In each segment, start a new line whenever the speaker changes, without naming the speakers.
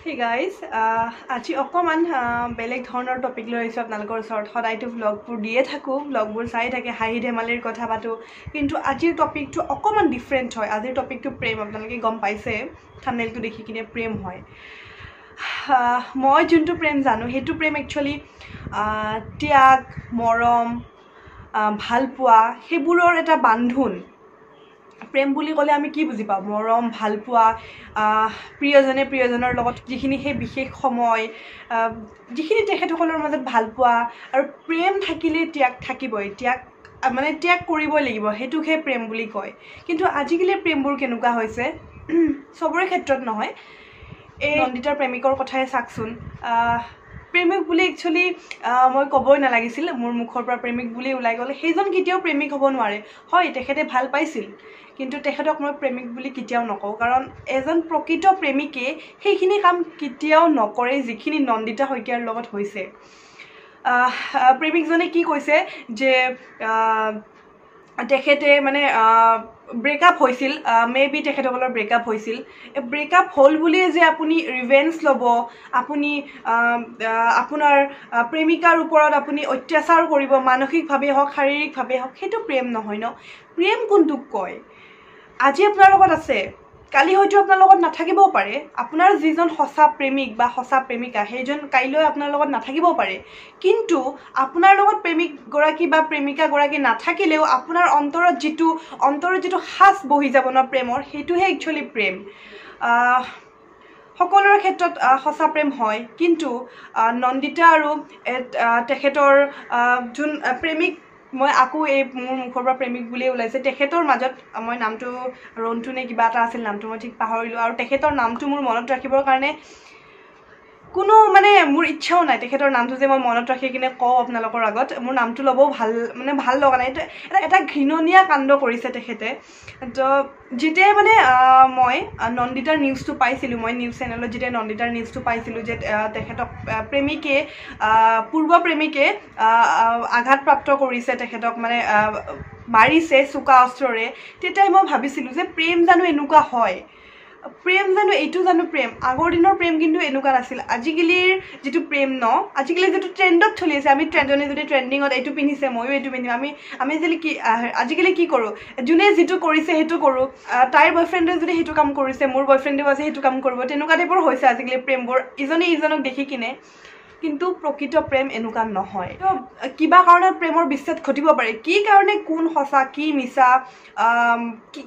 Hey guys, আজি অকমান বেলেগ ধৰণৰ টপিক লৈ আহিছো আপোনালোকৰ ওচৰত সদায়টো ব্লগবোৰ দিয়ে থাকো ব্লগবোৰ চাই থাকে হাঁহি ধেমালিৰ কথা পাতো কিন্তু আজিৰ টপিকটো অকমান ডিফাৰেন্ট হয় আজিৰ টপিকটো প্ৰেম আপোনালোকে গম পাইছে থাম্বনেলটো দেখি কিনে প্ৰেম হয় মই যোনটো প্ৰেম জানো হেতু প্ৰেম একচুয়ালি ত্যাগ মৰম ভালপোৱা হেবোৰৰ এটা বান্ধোন প্ৰেম বুলি ক'লে আমি কি বুজি পাওঁ মৰম ভালপোৱা প্ৰিয়জনে প্ৰিয়জনৰ লগত যিখিনি হে বিশেষ সময় যিখিনি তেখেতসকলৰ মাজত ভালপোৱা আৰু প্ৰেম থাকিলে ত্যাগ থাকিবই ত্যাগ মানে ত্যাগ কৰিবই লাগিব হেতুকে প্ৰেম বুলি কয় কিন্তু আজিকালি প্ৰেমবোৰ কেনেকুৱা হৈছে সবৰে ক্ষেত্ৰত নহয় এই নন্দিতাৰ প্ৰেমিকৰ কথাই চাকচোন প্ৰেমিক বুলি একচুয়ালি মই কবই নালাগিছিল মোৰ মুখৰ পৰা প্ৰেমিক বুলি ওলাই গলে সেইজন কেতিয়াও প্ৰেমিক হ'ব নোৱাৰে হয় তেখেতে ভাল পাইছিল কিন্তু তেখেতক মই প্ৰেমিক বুলি কেতিয়াও নকওঁ কাৰণ এজন প্ৰকৃত প্ৰেমিকে সেইখিনি কাম কেতিয়াও নকৰে যিখিনি নন্দিতা শইকীয়াৰ লগত হৈছে প্ৰেমিকজনে কি কৈছে যে তেখেতে মানে ব্ৰেকআপ হৈছিল মেবি তেখেতসকলৰ ব্ৰেকআপ হৈছিল ব্ৰেকআপ হল বুলি যে আপুনি ৰিভেঞ্জ লব আপুনি আপোনাৰ প্ৰেমিকাৰ ওপৰত আপুনি অত্যাচাৰ কৰিব মানসিকভাৱে হওক শাৰীৰিকভাৱে হওক হেতু প্ৰেম নহয় ন প্ৰেম কোনটোক কয় আজি আপোনাৰ লগত আছে কালি হয়তো আপোনাৰ লগত নাথাকিবও পাৰে আপোনাৰ যিজন সঁচা প্ৰেমিক বা সঁচা প্ৰেমিকা সেইজন কাইলৈ আপোনাৰ লগত নাথাকিবও পাৰে কিন্তু আপোনাৰ লগত প্ৰেমিক গৰাকী বা প্ৰেমিকা গৰাকী নাথাকিলেও আপোনাৰ অন্তৰত যিটো হাস বহি যাব ন প্ৰেমৰ হেতুহে একচুয়ালি প্ৰেম সকলোৰে ক্ষেত্ৰত সঁচা প্ৰেম হয় কিন্তু নন্দিতা আৰু তেখেতৰ যোন প্ৰেমিক মই আকো এই মোৰ মুখৰ পৰা প্ৰেমিক বুলি ওলাইছে তেখেতৰ মাজত মই নামটো ৰন্টু নে কিবা এটা আছিল নামটো মই ঠিক পাহৰিলো আৰু তেখেতৰ নামটো মোৰ মনত ৰাখিবৰ কাৰণে কোনো মানে মোৰ ইচ্ছাও নাই তেখেতৰ নামটো যে মই মনত ৰাখি কিনে কও আপোনালোকৰ আগত মোৰ নামটো লব ভাল লগা নাই এটা ঘৃণনীয়া কাণ্ড কৰিছে তেখেতে তো যেতিয়া মানে মই নন্দিতাৰ নিউজটো পাইছিলো মই নিউজ চেনেলত যেতিয়া নন্দিতাৰ নিউজটো পাইছিলো যে তেখেতক প্ৰেমিকে পূৰ্ব প্ৰেমিকে আঘাতপ্ৰাপ্ত কৰিছে তেখেতক মানে মাৰিছে চুকা অস্ত্ৰৰে তেতিয়াই মই ভাবিছিলো যে প্ৰেম জানো এনেকুৱা হয় প্ৰেম জানো এইটো জানো প্ৰেম আগৰ দিনৰ প্ৰেম কিন্তু এনেকুৱা নাছিল আজিকালিৰ যেটো প্ৰেম ন আজিকালি যেটো ট্ৰেন্ডত চলি আছে আমি ট্ৰেন্ডনে যদি ট্ৰেন্ডিংত এইটো পিনিছে ময়ো এইটো পিনিম আমি আজিকালি কি কৰো জুনে যেটো কৰিছে হেতু কৰো তাইৰ বয়ফ্ৰেণ্ডে যদি হেতু কাম কৰিছে মোৰ বয়ফ্ৰেণ্ডেও আছে হেতু কাম কৰিব তেনেকুৱা টাইপৰ হৈছে আজিকালি প্ৰেমবোৰ ইজনে ইজনক দেখি কিনে কিন্তু প্ৰকৃত প্ৰেম এনেকুৱা নহয় তো কিবা কাৰণত প্ৰেমৰ বিচ্ছেদ ঘটিব পাৰে কি কাৰণে কোন সঁচা কি মিছা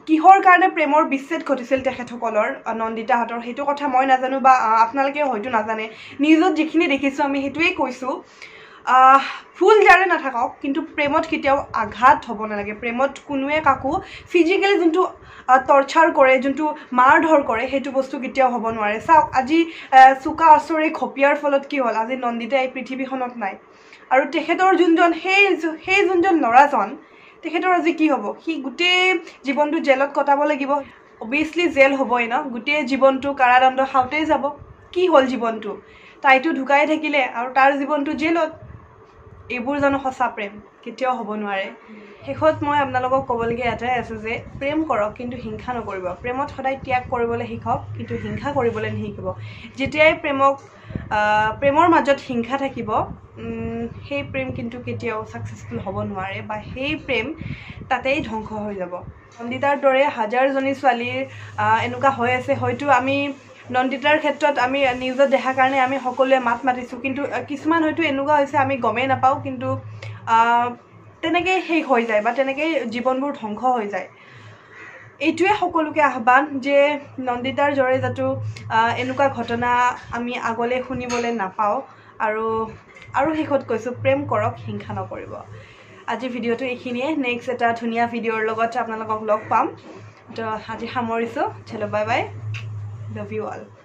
কিহৰ কাৰণে প্ৰেমৰ বিচ্ছেদ ঘটিছিল তেখেতসকলৰ নন্দিতাহঁতৰ হেতু কথা মই নাজানো বা আপোনালোকে হয়তো নাজানে নিউজত যিখিনি দেখিছো আমি হেতুৱে কৈছো ফুল জাৰে নাথাকক কিন্তু প্ৰেমত কেতিয়াও আঘাত হ'ব নালাগে প্ৰেমত কোনোৱে কাকো ফিজিক্যালি যোনটো টৰ্চাৰ কৰে যোনটো মাৰধৰ কৰে হেতু বস্তু কেতিয়াও হ'ব নোৱাৰে চাওক আজি চুকা অস্ত্ৰৰে খপিয়াৰ ফলত কি হ'ল আজি নন্দিতা এই পৃথিৱীখনত নাই আৰু তেখেতৰ যোনজন সেই যোনজন লৰাজন তেখেতৰ আজি কি হ'ব সি গোটেই জীৱনটো জেলত কটাব লাগিব অবিয়াসলি জেল হ'বই ন গোটেই জীৱনটো কাৰাদণ্ড খাওঁতেই যাব কি হ'ল জীৱনটো তাইটো ঢুকাই থাকিলে আৰু তাৰ জীৱনটো জেলত এইবোৰ জানো সঁচা প্ৰেম কেতিয়াও হ'ব নোৱাৰে শেষত মই আপোনালোকক ক'বলগীয়া এটাই আছে যে প্ৰেম কৰক কিন্তু হিংসা নকৰিব প্ৰেমত সদায় ত্যাগ কৰিবলৈ শিকক কিন্তু হিংসা কৰিবলৈ নিশিকিব যেতিয়াই প্ৰেমৰ মাজত হিংসা থাকিব সেই প্ৰেম কিন্তু কেতিয়াও সাকসেসফুল হ'ব নোৱাৰে বা সেই প্ৰেম তাতেই ধ্বংস হৈ যাব নন্দিতাৰ দৰে হাজাৰজনী ছোৱালীৰ এনেকুৱা হৈ আছে হয়তো আমি নন্দিতাৰ ক্ষেত্ৰত আমি নিউজত দেখা কাৰণে আমি সকলোৱে মাত মাতিছো কিন্তু কিছুমান হয়তো এনেকুৱা হৈছে আমি গমেই নাপাও কিন্তু তেনেকৈ শেষ হৈ যায় বা তেনেকৈ জীৱনবোৰ ধ্বংস হৈ যায় এইটোৱে সকলোকে আহ্বান যে নন্দিতাৰ দৰে যাতে এনেকুৱা ঘটনা আমি আগলৈ শুনিবলৈ নাপাও আৰু শেষত কৈছো প্ৰেম কৰক হিংসা নকৰিব আজি ভিডিঅ'টো এইখিনিয়ে নেক্সট এটা ধুনীয়া ভিডিঅ'ৰ লগত আপোনালোকক লগ পাম তো আজি সামৰিছো চলো bye bye love you all